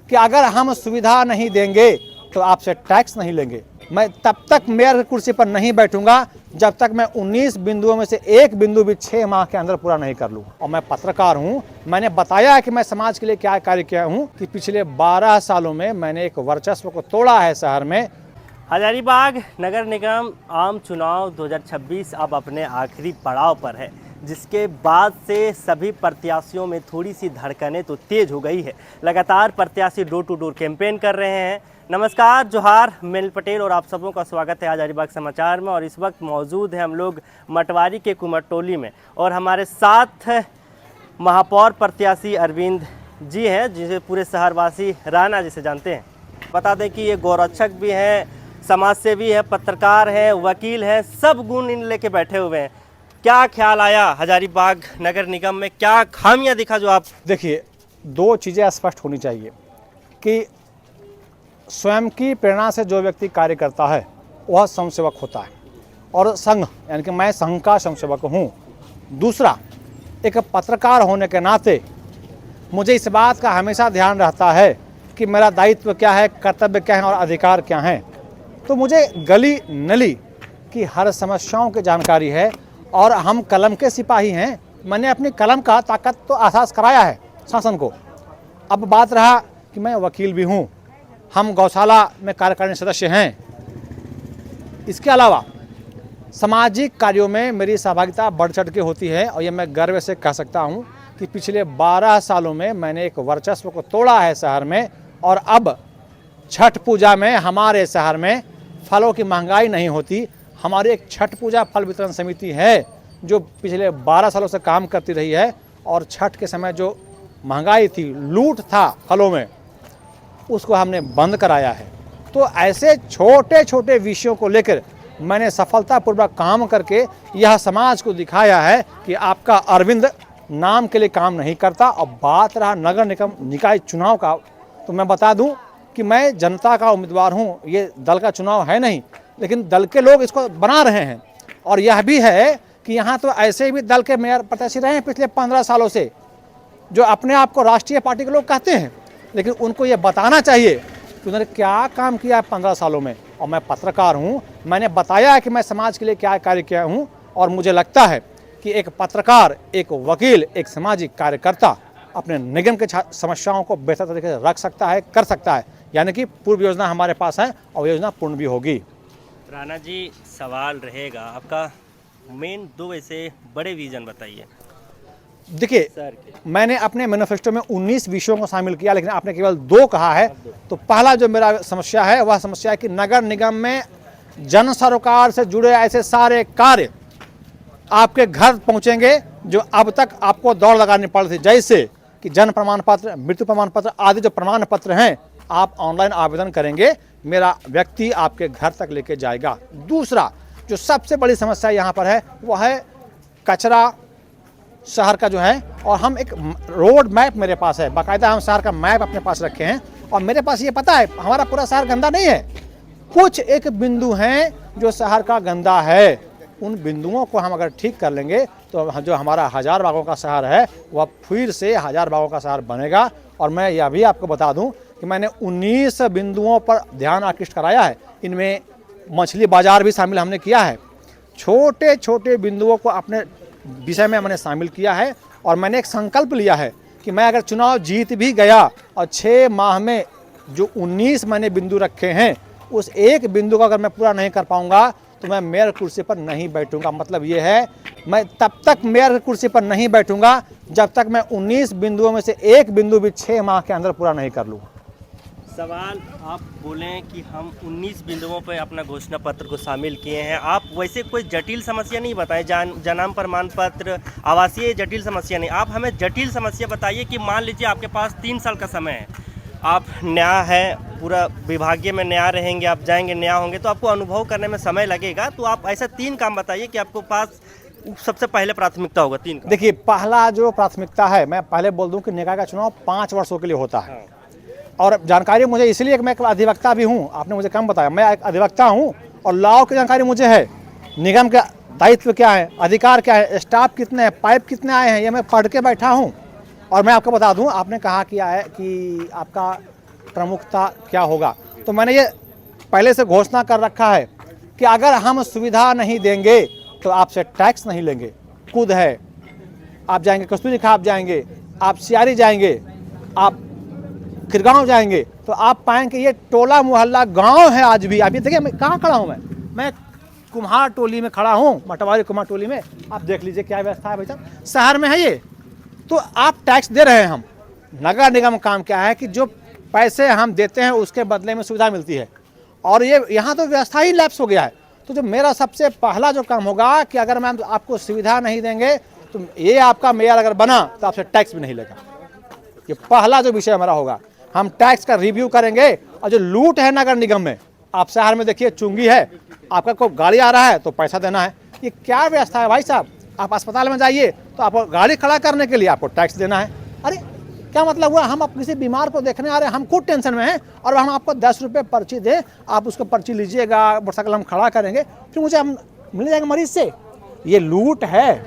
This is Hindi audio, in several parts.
कि अगर हम सुविधा नहीं देंगे तो आपसे टैक्स नहीं लेंगे। मैं तब तक मेयर की कुर्सी पर नहीं बैठूंगा जब तक मैं 19 बिंदुओं में से एक बिंदु भी 6 माह के अंदर पूरा नहीं कर लूँ। और मैं पत्रकार हूँ, मैंने बताया कि मैं समाज के लिए क्या कार्य किया हूँ कि पिछले 12 सालों में मैंने एक वर्चस्व को तोड़ा है शहर में। हजारीबाग नगर निगम आम चुनाव 2026 अब अपने आखिरी पड़ाव पर है, जिसके बाद से सभी प्रत्याशियों में थोड़ी सी धड़कनें तो तेज हो गई है। लगातार प्रत्याशी डोर टू डोर कैंपेन कर रहे हैं। नमस्कार, जोहार, मेल पटेल और आप सबों का स्वागत है हजारीबाग समाचार में। और इस वक्त मौजूद हैं हम लोग मटवारी के कुमरटोली में और हमारे साथ महापौर प्रत्याशी अरविंद जी हैं, जिसे पूरे शहरवासी राणा जिसे जानते हैं। बता दें कि ये गौरक्षक भी हैं, समाज सेवी है, पत्रकार है, वकील है, सब गुण इन लेके बैठे हुए हैं। क्या ख्याल आया हजारीबाग नगर निगम में, क्या खामियां दिखा जो आप? देखिए, दो चीज़ें स्पष्ट होनी चाहिए कि स्वयं की प्रेरणा से जो व्यक्ति कार्य करता है वह स्वयंसेवक होता है, और संघ यानी कि मैं संघ का स्वयंसेवक हूँ। दूसरा, एक पत्रकार होने के नाते मुझे इस बात का हमेशा ध्यान रहता है कि मेरा दायित्व क्या है, कर्तव्य क्या है और अधिकार क्या हैं। तो मुझे गली नली की हर समस्याओं की जानकारी है और हम कलम के सिपाही हैं। मैंने अपनी कलम का ताकत तो एहसास कराया है शासन को। अब बात रहा कि मैं वकील भी हूँ, हम गौशाला में कार्यकारिणी सदस्य हैं। इसके अलावा सामाजिक कार्यों में मेरी सहभागिता बढ़ चढ़ के होती है और ये मैं गर्व से कह सकता हूँ कि पिछले 12 सालों में मैंने एक वर्चस्व को तोड़ा है शहर में। और अब छठ पूजा में हमारे शहर में फलों की महंगाई नहीं होती। हमारी एक छठ पूजा फल वितरण समिति है जो पिछले 12 सालों से काम करती रही है, और छठ के समय जो महंगाई थी, लूट था फलों में, उसको हमने बंद कराया है। तो ऐसे छोटे छोटे विषयों को लेकर मैंने सफलतापूर्वक काम करके यह समाज को दिखाया है कि आपका अरविंद नाम के लिए काम नहीं करता। और बात रहा नगर निगम निकाय चुनाव का, तो मैं बता दूं कि मैं जनता का उम्मीदवार हूं। ये दल का चुनाव है नहीं, लेकिन दल के लोग इसको बना रहे हैं। और यह भी है कि यहाँ तो ऐसे भी दल के मेयर प्रत्याशी रहे हैं पिछले 15 सालों से, जो अपने आप को राष्ट्रीय पार्टी के लोग कहते हैं, लेकिन उनको ये बताना चाहिए कि उन्होंने क्या काम किया है 15 सालों में। और मैं पत्रकार हूँ, मैंने बताया कि मैं समाज के लिए क्या कार्य किया हूँ। और मुझे लगता है कि एक पत्रकार, एक वकील, एक सामाजिक कार्यकर्ता अपने निगम के समस्याओं को बेहतर तरीके से रख सकता है, कर सकता है। यानी कि पूर्व योजना हमारे पास है और योजना पूर्ण भी होगी। राणा जी, सवाल रहेगा आपका, मेन दो ऐसे बड़े विजन बताइए। देखिए, मैंने अपने मैनिफेस्टो में 19 विषयों को शामिल किया, लेकिन आपने केवल 2 कहा है। तो पहला जो मेरा समस्या है वह समस्या है कि नगर निगम में जन सरोकार से जुड़े ऐसे सारे कार्य आपके घर पहुंचेंगे जो अब तक आपको दौड़ लगानी पड़ थी, जैसे कि जन्म प्रमाण पत्र, मृत्यु प्रमाण पत्र आदि जो प्रमाण पत्र हैं, आप ऑनलाइन आवेदन करेंगे, मेरा व्यक्ति आपके घर तक लेके जाएगा। दूसरा जो सबसे बड़ी समस्या यहाँ पर है वह है कचरा शहर का जो है। और हम एक रोड मैप मेरे पास है, बाकायदा हम शहर का मैप अपने पास रखे हैं। और मेरे पास ये पता है हमारा पूरा शहर गंदा नहीं है, कुछ एक बिंदु हैं जो शहर का गंदा है। उन बिंदुओं को हम अगर ठीक कर लेंगे तो जो हमारा हजार बागों का शहर है वह फिर से हजार बागों का शहर बनेगा। और मैं यह भी आपको बता दूं कि मैंने 19 बिंदुओं पर ध्यान आकृष्ट कराया है। इनमें मछली बाजार भी शामिल हमने किया है। छोटे छोटे बिंदुओं को अपने विषय में मैंने शामिल किया है। और मैंने एक संकल्प लिया है कि मैं अगर चुनाव जीत भी गया और 6 माह में जो 19 मैंने बिंदु रखे हैं, उस एक बिंदु को अगर मैं पूरा नहीं कर पाऊंगा तो मैं मेयर कुर्सी पर नहीं बैठूंगा। मतलब ये है, मैं तब तक मेयर कुर्सी पर नहीं बैठूंगा जब तक मैं 19 बिंदुओं में से एक बिंदु भी 6 माह के अंदर पूरा नहीं कर लूँ। सवाल, आप बोलें कि हम 19 बिंदुओं पर अपना घोषणा पत्र को शामिल किए हैं। आप वैसे कोई जटिल समस्या नहीं बताएं, जन्म प्रमाण पत्र, आवासीय जटिल समस्या नहीं। आप हमें जटिल समस्या बताइए कि मान लीजिए आपके पास 3 साल का समय है, आप नया है, पूरा विभागीय में नया रहेंगे, आप जाएंगे नया होंगे तो आपको अनुभव करने में समय लगेगा। तो आप ऐसा 3 काम बताइए कि आपको पास सबसे पहले प्राथमिकता होगा 3 काम। देखिए, पहला जो प्राथमिकता है, मैं पहले बोल दूं कि निकाय का चुनाव 5 वर्षों के लिए होता है। और जानकारी मुझे इसलिए कि मैं एक अधिवक्ता भी हूं, आपने मुझे कम बताया, मैं एक अधिवक्ता हूं और लॉ की जानकारी मुझे है। निगम का दायित्व क्या है, अधिकार क्या है, स्टाफ कितने हैं, पाइप कितने आए हैं, ये मैं पढ़ के बैठा हूं। और मैं आपको बता दूं, आपने कहा किया है कि आपका प्रमुखता क्या होगा। तो मैंने ये पहले से घोषणा कर रखा है कि अगर हम सुविधा नहीं देंगे तो आपसे टैक्स नहीं लेंगे। खुद है, आप जाएंगे कस्तूरी घाट जाएंगे, आप सियारी जाएंगे, आप खिरगांव जाएंगे, तो आप पाएंगे ये टोला मोहल्ला गांव है आज भी। अभी देखिए मैं कहाँ खड़ा हूँ, मैं कुम्हार टोली में खड़ा हूँ, मटवारी कुम्हार टोली में। आप देख लीजिए क्या व्यवस्था है भाई साहब, शहर में है ये। तो आप टैक्स दे रहे हैं, हम नगर निगम काम क्या है कि जो पैसे हम देते हैं उसके बदले में सुविधा मिलती है, और ये यहाँ तो व्यवस्था ही लैप्स हो गया है। तो जो मेरा सबसे पहला जो काम होगा कि अगर मैम आपको सुविधा नहीं देंगे तो ये आपका मेयर अगर बना तो आपसे टैक्स भी नहीं लेगा। ये पहला जो विषय हमारा होगा, हम टैक्स का रिव्यू करेंगे। और जो लूट है नगर निगम में, आप शहर में देखिए चुंगी है, आपका कोई गाड़ी आ रहा है तो पैसा देना है। ये क्या व्यवस्था है भाई साहब। आप अस्पताल में जाइए तो आपको गाड़ी खड़ा करने के लिए आपको टैक्स देना है। अरे क्या मतलब हुआ, हम किसी बीमार को देखने आ रहे हैं, हम खुद टेंशन में हैं और हम आपको 10 रुपये पर्ची दें, आप उसको पर्ची लीजिएगा, मोटरसाइकिल हम खड़ा करेंगे, फिर मुझे हम मिल जाएंगे मरीज से। ये लूट है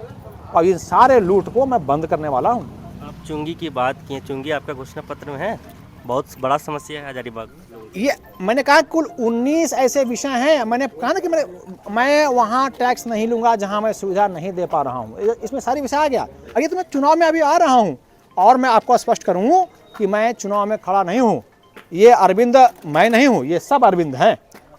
और इन सारे लूट को मैं बंद करने वाला हूँ। आप चुंगी की बात की, चुंगी आपका घोषणा पत्र में है, बहुत बड़ा समस्या है हजारीबाग। ये मैंने कहा कुल 19 ऐसे विषय हैं। मैंने कहा ना कि मैं वहाँ टैक्स नहीं लूँगा जहाँ मैं सुविधा नहीं दे पा रहा हूँ। इसमें सारी विषय आ गया। अभी तो मैं चुनाव में अभी आ रहा हूँ और मैं आपको स्पष्ट करूँ कि मैं चुनाव में खड़ा नहीं हूँ। ये अरविंद मैं नहीं हूँ, ये सब अरविंद हैं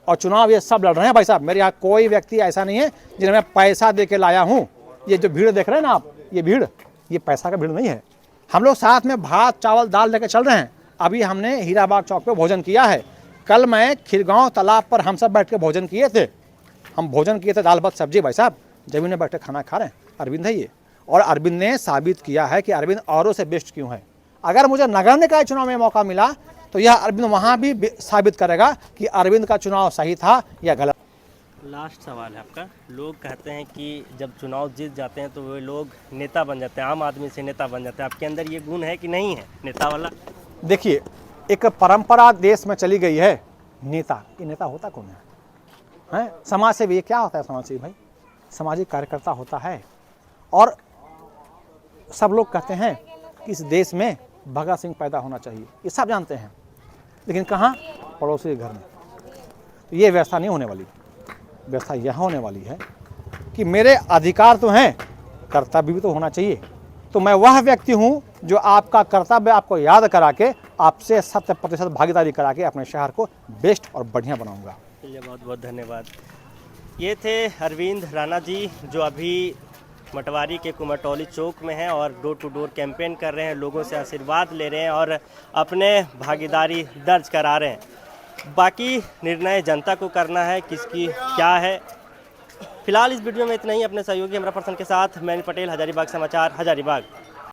और चुनाव ये सब लड़ रहे हैं भाई साहब। मेरे यहाँ कोई व्यक्ति ऐसा नहीं है जिन्हें मैं पैसा दे के लाया हूँ। ये जो भीड़ देख रहे हैं ना आप, ये भीड़, ये पैसा का भीड़ नहीं है। हम लोग साथ में भात चावल दाल लेकर चल रहे हैं। अभी हमने हीराबाग चौक पे भोजन किया है। कल मैं खिरगांव तालाब पर हम सब बैठ के भोजन किए थे। हम भोजन किए थे दाल भात सब्जी भाई साहब, जमीन में बैठ के खाना खा रहे हैं। अरविंद है ये, और अरविंद ने साबित किया है कि अरविंद औरों से बेस्ट क्यों है। अगर मुझे नगर निकाय चुनाव में मौका मिला तो यह अरविंद वहाँ भी साबित करेगा कि अरविंद का चुनाव सही था या गलत। लास्ट सवाल है आपका। लोग कहते हैं कि जब चुनाव जीत जाते हैं तो वे लोग नेता बन जाते हैं, आम आदमी से नेता बन जाते हैं। आपके अंदर ये गुण है कि नहीं है नेता वाला? देखिए, एक परंपरा देश में चली गई है, नेता। ये नेता होता कौन है? समाज सेवी। ये क्या होता है समाज सेवी भाई? सामाजिक कार्यकर्ता होता है। और सब लोग कहते हैं कि इस देश में भगत सिंह पैदा होना चाहिए, ये सब जानते हैं, लेकिन कहाँ? पड़ोसी के घर में। तो ये व्यवस्था नहीं होने वाली। व्यवस्था यह होने वाली है कि मेरे अधिकार तो हैं, कर्तव्य भी तो होना चाहिए। तो मैं वह व्यक्ति हूं जो आपका कर्तव्य आपको याद करा के आपसे 100% भागीदारी करा के अपने शहर को बेस्ट और बढ़िया बनाऊंगा। चलिए, बहुत बहुत धन्यवाद। ये थे अरविंद राणा जी, जो अभी मटवारी के कुमरटोली चौक में हैं और डोर टू डोर कैंपेन कर रहे हैं, लोगों से आशीर्वाद ले रहे हैं और अपने भागीदारी दर्ज करा रहे हैं। बाकी निर्णय जनता को करना है किसकी क्या है। फिलहाल इस वीडियो में इतना ही। अपने सहयोगी हमरा पर्सन के साथ मैं पटेल, हजारीबाग समाचार, हजारीबाग।